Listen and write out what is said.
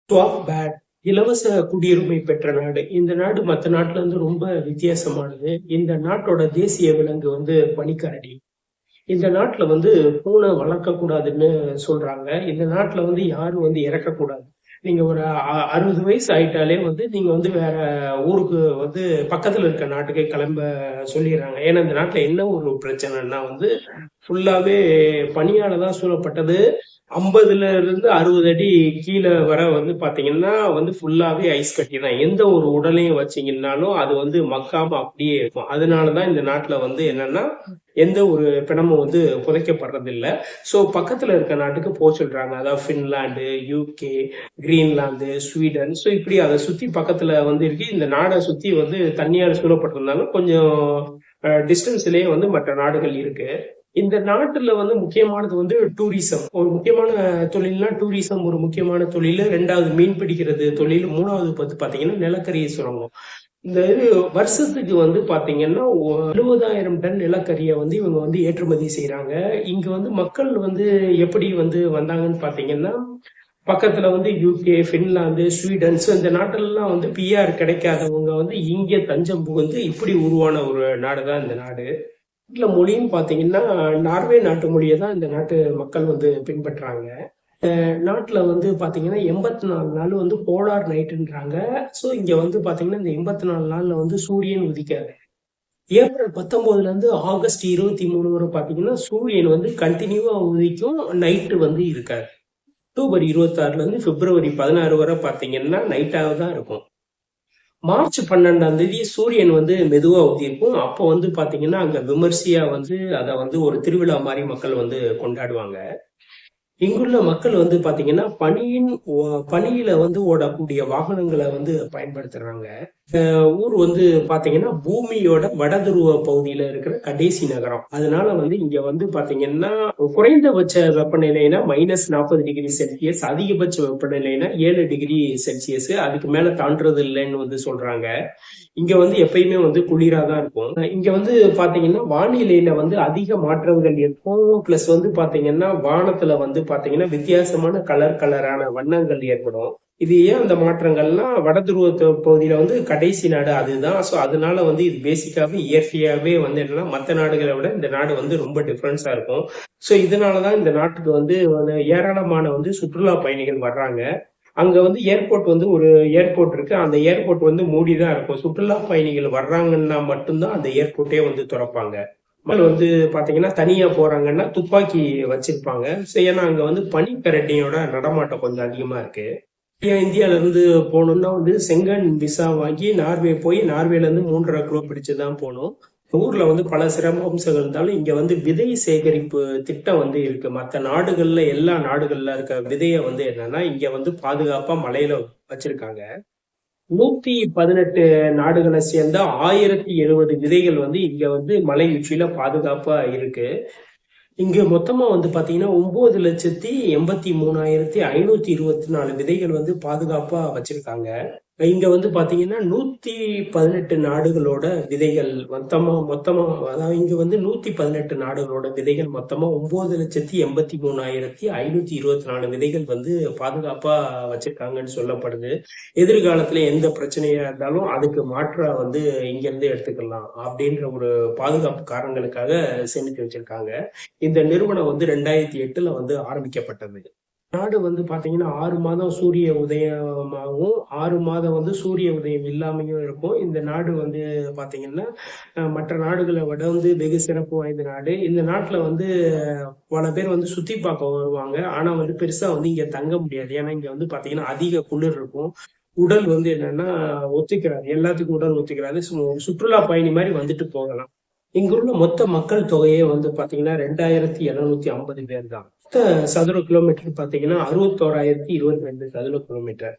Swap bad இலவச குடியுரிமை பெற்ற நாடு. இந்த நாடு மற்ற நாட்டுல இருந்து ரொம்ப வித்தியாசமானது. இந்த நாட்டோட தேசிய விலங்கு வந்து பனிக்கரடி. இந்த நாட்டுல வந்து பூனை வளர்க்க கூடாதுன்னு சொல்றாங்க. இந்த நாட்டுல வந்து யாரும் வந்து இறக்கக்கூடாது. நீங்க ஒரு 60 வயசு ஆயிட்டாலே வந்து நீங்க வந்து வேற ஊருக்கு வந்து பக்கத்துல இருக்க நாட்டுக்கு கிளம்ப சொல்லிடுறாங்க. ஏன்னா இந்த நாட்டுல என்ன ஒரு பிரச்சனைன்னா வந்து ஃபுல்லாவே பனியால தான் சூழப்பட்டது. 50ல இருந்து 60 அடி கீழே வர வந்து பாத்தீங்கன்னா வந்து ஃபுல்லாவே ஐஸ் கட்டி தான். எந்த ஒரு உடலையும் வச்சீங்கன்னாலும் அது வந்து மக்காம அப்படியே இருக்கும். அதனாலதான் இந்த நாட்டுல வந்து என்னன்னா எந்த ஒரு பிணமும் வந்து புதைக்கப்படுறது இல்ல. சோ பக்கத்துல இருக்க நாட்டுக்கு போக சொல்றாங்க. அதாவது Finland, UK, Greenland, Sweden. So இப்படி அதை சுத்தி பக்கத்துல வந்து இருக்கு. இந்த நாடை சுத்தி வந்து தண்ணியால் சூழப்பட்டிருந்தாலும் கொஞ்சம் டிஸ்டன்ஸ்லயே வந்து மற்ற நாடுகள் இருக்கு. இந்த நாட்டுல வந்து முக்கியமானது வந்து டூரிசம். ஒரு முக்கியமான தொழில்னா டூரிசம் ஒரு முக்கியமான தொழில். ரெண்டாவது மீன் பிடிக்கிறது தொழில். மூணாவது பாத்தீங்கன்னா நிலக்கரி சுரங்கம். இந்த இது வருஷத்துக்கு வந்து பாத்தீங்கன்னா 70,000 டன் நிலக்கரியை வந்து இவங்க வந்து ஏற்றுமதி செய்யறாங்க. இங்க வந்து மக்கள் வந்து எப்படி வந்து வந்தாங்கன்னு பாத்தீங்கன்னா பக்கத்துல வந்து யூகே, பின்லாந்து, ஸ்வீடன் இந்த நாட்டுலாம் வந்து பிஆர் கிடைக்காதவங்க வந்து இங்க தஞ்சம் புகுந்து இப்படி உருவான ஒரு நாடுதான் இந்த நாடு. நாட்டுல மொழின்னு பாத்தீங்கன்னா நார்வே நாட்டு மொழியை தான் இந்த நாட்டு மக்கள் வந்து பின்பற்றாங்க. நாட்டுல வந்து பாத்தீங்கன்னா 84 நாள் வந்து போலார் நைட்டுன்றாங்க. சோ இங்க வந்து பாத்தீங்கன்னா இந்த 84 நாள்ல வந்து சூரியன் உதிக்காது. ஏப்ரல் 19ல இருந்து ஆகஸ்ட் 23 வரை பாத்தீங்கன்னா சூரியன் வந்து கண்டினியூவா உதிக்கும், நைட்டு வந்து இருக்காது. அக்டோபர் 26ல இருந்து பிப்ரவரி 16 வரை பாத்தீங்கன்னா நைட்டாக தான் இருக்கும். மார்ச் 12ஆம் தேதி சூரியன் வந்து மெதுவா உதிக்கும். அப்போ வந்து பாத்தீங்கன்னா அங்க விமர்சையா வந்து அதை வந்து ஒரு திருவிழா மாதிரி மக்கள் வந்து கொண்டாடுவாங்க. இங்குள்ள மக்கள் வந்து பாத்தீங்கன்னா பனியில வந்து ஓடக்கூடிய வாகனங்களை வந்து பயன்படுத்துறாங்க. ஊர் வந்து பாத்தீங்கன்னா பூமியோட வடதுருவ பகுதியில இருக்கிற கடைசி நகரம். அதனால வந்து இங்க வந்து பாத்தீங்கன்னா குறைந்தபட்ச வெப்பநிலைனா -40°C, அதிகபட்ச வெப்பநிலைனா 7°C. அதுக்கு மேல தாண்டறது இல்லைன்னு வந்து சொல்றாங்க. இங்க வந்து எப்பயுமே வந்து குளிராதான் இருக்கும். இங்க வந்து பாத்தீங்கன்னா வானிலையில வந்து அதிக மாற்றங்கள் இருக்கும். பிளஸ் வந்து பாத்தீங்கன்னா வானத்துல வந்து பாத்தீங்கன்னா வித்தியாசமான கலரான வண்ணங்கள் ஏற்படும். இது ஏன் அந்த மாற்றங்கள்னா வடதுருவ பகுதியில வந்து கடைசி நாடு அதுதான். ஸோ அதனால வந்து இது பேசிக்காவே இயற்கையாவே வந்து என்னன்னா மற்ற நாடுகளை விட இந்த நாடு வந்து ரொம்ப டிஃபரன்ஸா இருக்கும். ஸோ இதனாலதான் இந்த நாட்டுக்கு வந்து ஏராளமான வந்து சுற்றுலா பயணிகள் வர்றாங்க. அங்க வந்து ஏர்போர்ட் வந்து ஒரு ஏர்போர்ட் இருக்கு. அந்த ஏர்போர்ட் வந்து மூடிதான் இருக்கும். சுற்றுலா பயணிகள் வர்றாங்கன்னா மட்டும்தான் அந்த ஏர்போர்ட்டே வந்து திறப்பாங்க. மக்கள் வந்து பாத்தீங்கன்னா தனியா போறாங்கன்னா துப்பாக்கி வச்சிருப்பாங்க. ஏன்னா அங்க வந்து பனிக்கரடியோட நடமாட்டம் கொஞ்சம் அதிகமா இருக்கு. இந்தியால இருந்து போகணும்னா வந்து செங்கன் விசா வாங்கி நார்வே போய் நார்வேல இருந்து 3.5 கிலோ பிடிச்சுதான் போகணும். ஊர்ல வந்து பல சிரமம்சங்கள் இருந்தாலும் இங்க வந்து விதை சேகரிப்பு திட்டம் வந்து இருக்கு. மற்ற நாடுகள்ல எல்லா நாடுகள்ல இருக்க விதைய வந்து என்னன்னா இங்க வந்து பாதுகாப்பா மலையில வச்சிருக்காங்க. 118 நாடுகளை சேர்ந்த 1070 விதைகள் வந்து இங்க வந்து மலை உச்சியில பாதுகாப்பா இருக்கு. இங்க மொத்தமா வந்து பாத்தீங்கன்னா 9,83,524 விதைகள் வந்து பாதுகாப்பா வச்சிருக்காங்க. இங்க வந்து பாத்தீங்கன்னா 118 நாடுகளோட விதைகள் மொத்தமா அதாவது இங்க வந்து 118 நாடுகளோட விதைகள் மொத்தமா 9,83,524 விதைகள் வந்து பாதுகாப்பா வச்சிருக்காங்கன்னு சொல்லப்படுது. எதிர்காலத்துல எந்த பிரச்சனையா இருந்தாலும் அதுக்கு மாற்றா வந்து இங்க இருந்து எடுத்துக்கலாம் அப்படின்ற ஒரு பாதுகாப்பு காரணங்களுக்காக சேமித்து வச்சிருக்காங்க. இந்த நிறுவனம் வந்து 2008ல வந்து ஆரம்பிக்கப்பட்டது. நாடு வந்து பாத்தீங்கன்னா 6 மாதம் சூரிய உதயமாகவும் 6 மாதம் வந்து சூரிய உதயம் இல்லாமையும் இருக்கும். இந்த நாடு வந்து பாத்தீங்கன்னா மற்ற நாடுகளை விட வந்து வெகு சிறப்பு வாய்ந்த நாடு. இந்த நாட்டுல வந்து பல பேர் வந்து சுத்தி பார்க்க வருவாங்க. ஆனா வந்து பெருசா வந்து இங்க தங்க முடியாது. ஏன்னா இங்க வந்து பாத்தீங்கன்னா அதிக குளிர் இருக்கும். உடல் வந்து என்னன்னா ஒத்துக்கிறாது. எல்லாத்துக்கும் உடல் ஒத்துக்கிறாது. சுற்றுலா பயணி மாதிரி வந்துட்டு போகலாம். இங்குள்ள மொத்த மக்கள் தொகையே வந்து பாத்தீங்கன்னா 2,750 பேர் தான். மொத்த சதுர கிலோமீட்டர் பாத்தீங்கன்னா 61,022 சதுர கிலோமீட்டர்.